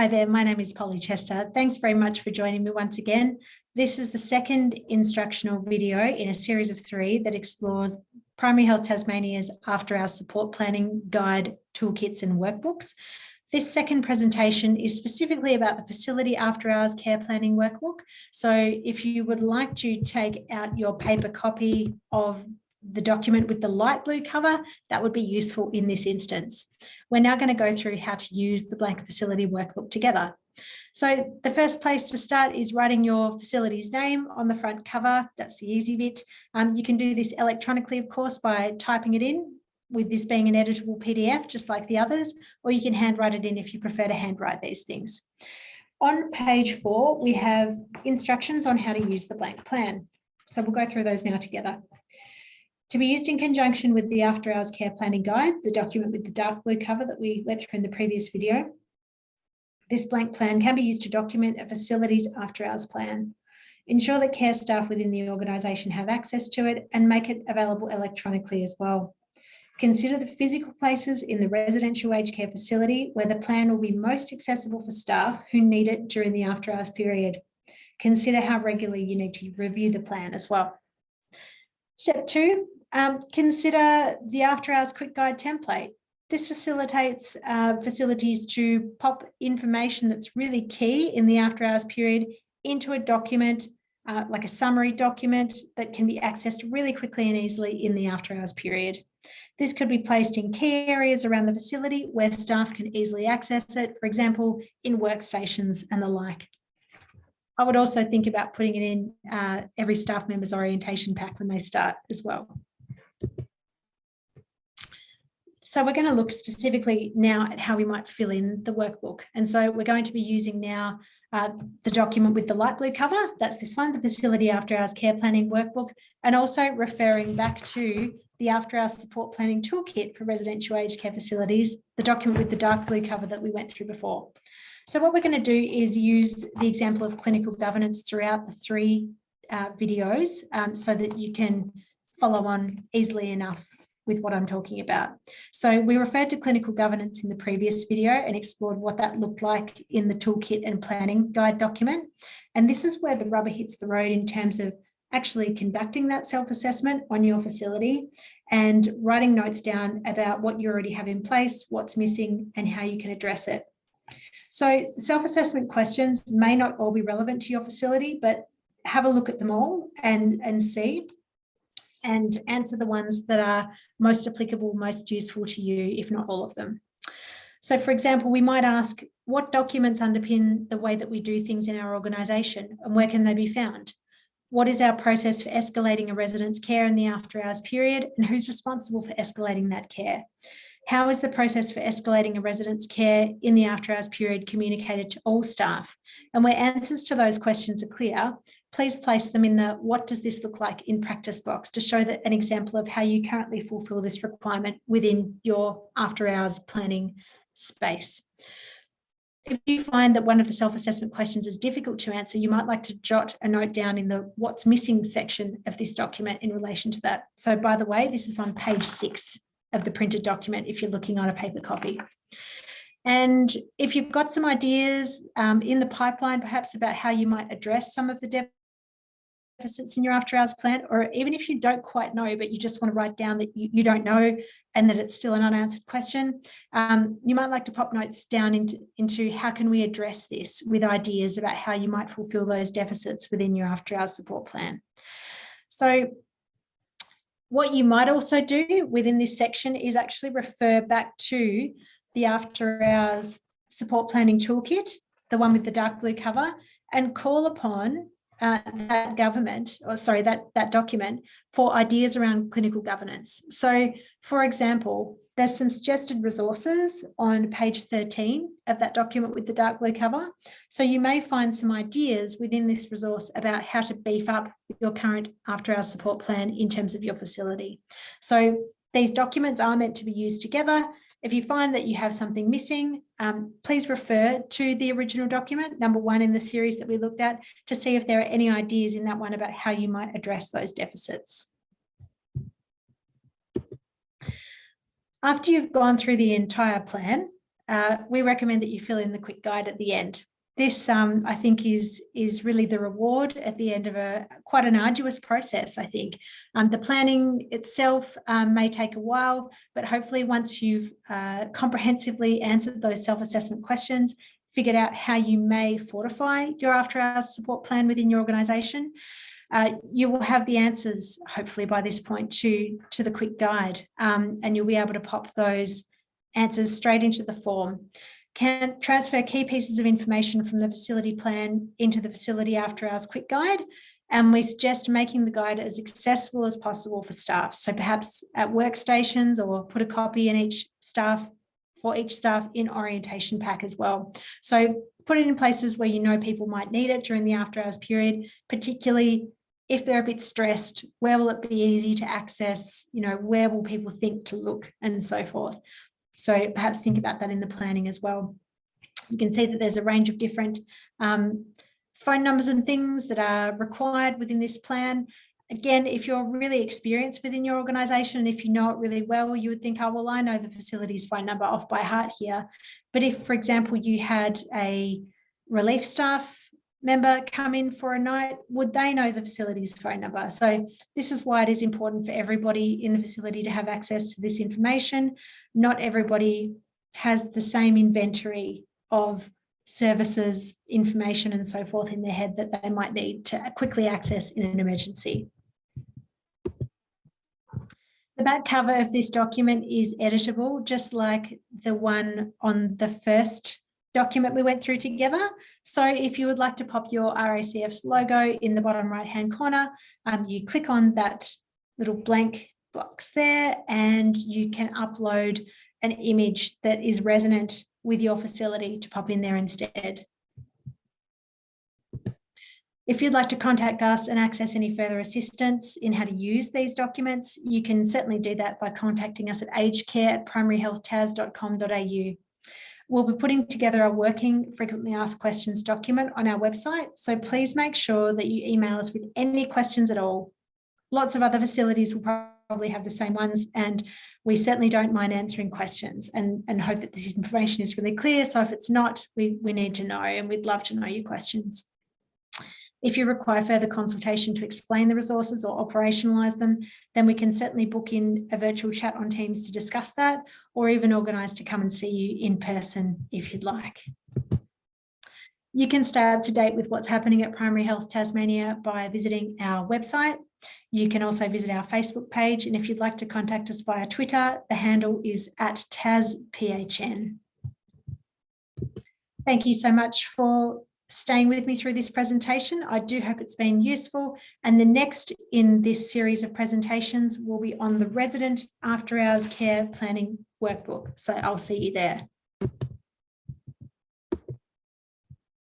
Hi there, my name is Polly Chester. Thanks very much for joining me once again. This is the second instructional video in a series of 3 that explores Primary Health Tasmania's After Hours Support Planning Guide, Toolkits and Workbooks. This second presentation is specifically about the Facility After Hours Care Planning Workbook. So if you would like to take out your paper copy of the document with the light blue cover, that would be useful in this instance. We're now going to go through how to use the blank facility workbook together. So the first place to start is writing your facility's name on the front cover. That's the easy bit. You can do this electronically, of course, by typing it in, with this being an editable PDF, just like the others, or you can handwrite it in if you prefer to handwrite these things. On page 4, we have instructions on how to use the blank plan. So we'll go through those now together. To be used in conjunction with the After Hours Care Planning Guide, the document with the dark blue cover that we went through in the previous video, this blank plan can be used to document a facility's after hours plan. Ensure that care staff within the organisation have access to it and make it available electronically as well. Consider the physical places in the residential aged care facility where the plan will be most accessible for staff who need it during the after hours period. Consider how regularly you need to review the plan as well. Step 2, consider the After Hours Quick Guide template. This facilitates facilities to pop information that's really key in the after hours period into a document, like a summary document that can be accessed really quickly and easily in the after hours period. This could be placed in key areas around the facility where staff can easily access it, for example, in workstations and the like. I would also think about putting it in every staff member's orientation pack when they start as well. So we're going to look specifically now at how we might fill in the workbook. And so we're going to be using now the document with the light blue cover. That's this one, the Facility After Hours Care Planning Workbook, and also referring back to the After Hours Support Planning Toolkit for residential aged care facilities, the document with the dark blue cover that we went through before. So what we're going to do is use the example of clinical governance throughout the 3 videos so that you can follow on easily enough with what I'm talking about. So we referred to clinical governance in the previous video and explored what that looked like in the toolkit and planning guide document. And this is where the rubber hits the road in terms of actually conducting that self-assessment on your facility and writing notes down about what you already have in place, what's missing, and how you can address it. So self-assessment questions may not all be relevant to your facility, but have a look at them all and see and answer the ones that are most applicable, most useful to you, if not all of them. So for example, we might ask, what documents underpin the way that we do things in our organisation and where can they be found? What is our process for escalating a resident's care in the after hours period and who's responsible for escalating that care? How is the process for escalating a resident's care in the after hours period communicated to all staff? And where answers to those questions are clear, please place them in the what does this look like in practice box to show that an example of how you currently fulfill this requirement within your after hours planning space. If you find that one of the self-assessment questions is difficult to answer, you might like to jot a note down in the what's missing section of this document in relation to that. So by the way, this is on page 6 of the printed document if you're looking on a paper copy. And if you've got some ideas in the pipeline, perhaps about how you might address some of the deficits in your after hours plan, or even if you don't quite know, but you just want to write down that you don't know and that it's still an unanswered question, you might like to pop notes down into how can we address this with ideas about how you might fulfill those deficits within your after hours support plan. So what you might also do within this section is actually refer back to the After Hours Support Planning Toolkit, the one with the dark blue cover, and call upon that document for ideas around clinical governance. So, for example, there's some suggested resources on page 13 of that document with the dark blue cover. So you may find some ideas within this resource about how to beef up your current after hours support plan in terms of your facility. So these documents are meant to be used together. If you find that you have something missing, please refer to the original document, number 1 in the series that we looked at, to see if there are any ideas in that one about how you might address those deficits. After you've gone through the entire plan, we recommend that you fill in the quick guide at the end. This, I think, is really the reward at the end of quite an arduous process, I think. The planning itself may take a while, but hopefully once you've comprehensively answered those self-assessment questions, figured out how you may fortify your after-hours support plan within your organisation, you will have the answers, hopefully by this point, to the quick guide, and you'll be able to pop those answers straight into the form. Can transfer key pieces of information from the facility plan into the facility after hours quick guide, and we suggest making the guide as accessible as possible for staff. So perhaps at workstations, or put a copy in each staff in orientation pack as well. So put it in places where you know people might need it during the after hours period, particularly if they're a bit stressed. Where will it be easy to access? Where will people think to look, and so forth. So perhaps think about that in the planning as well. You can see that there's a range of different phone numbers and things that are required within this plan. Again, if you're really experienced within your organisation, if you know it really well, you would think, oh, well, I know the facility's phone number off by heart here. But if, for example, you had a relief staff member come in for a night, would they know the facility's phone number? So this is why it is important for everybody in the facility to have access to this information. Not everybody has the same inventory of services, information, and so forth in their head that they might need to quickly access in an emergency. The back cover of this document is editable, just like the one on the first document we went through together. So if you would like to pop your RACF's logo in the bottom right-hand corner, you click on that little blank box there, and you can upload an image that is resonant with your facility to pop in there instead. If you'd like to contact us and access any further assistance in how to use these documents, you can certainly do that by contacting us at agedcare@primaryhealthtas.com.au. We'll be putting together a working frequently asked questions document on our website, so please make sure that you email us with any questions at all. Lots of other facilities will probably have the same ones, and we certainly don't mind answering questions and hope that this information is really clear. So if it's not, we need to know, and we'd love to know your questions. If you require further consultation to explain the resources or operationalise them, then we can certainly book in a virtual chat on Teams to discuss that, or even organise to come and see you in person if you'd like. You can stay up to date with what's happening at Primary Health Tasmania by visiting our website. You can also visit our Facebook page, and if you'd like to contact us via Twitter, the handle is @TasPHN. Thank you so much for staying with me through this presentation. I do hope it's been useful, and the next in this series of presentations will be on the Resident After Hours Care Planning Workbook. So I'll see you there.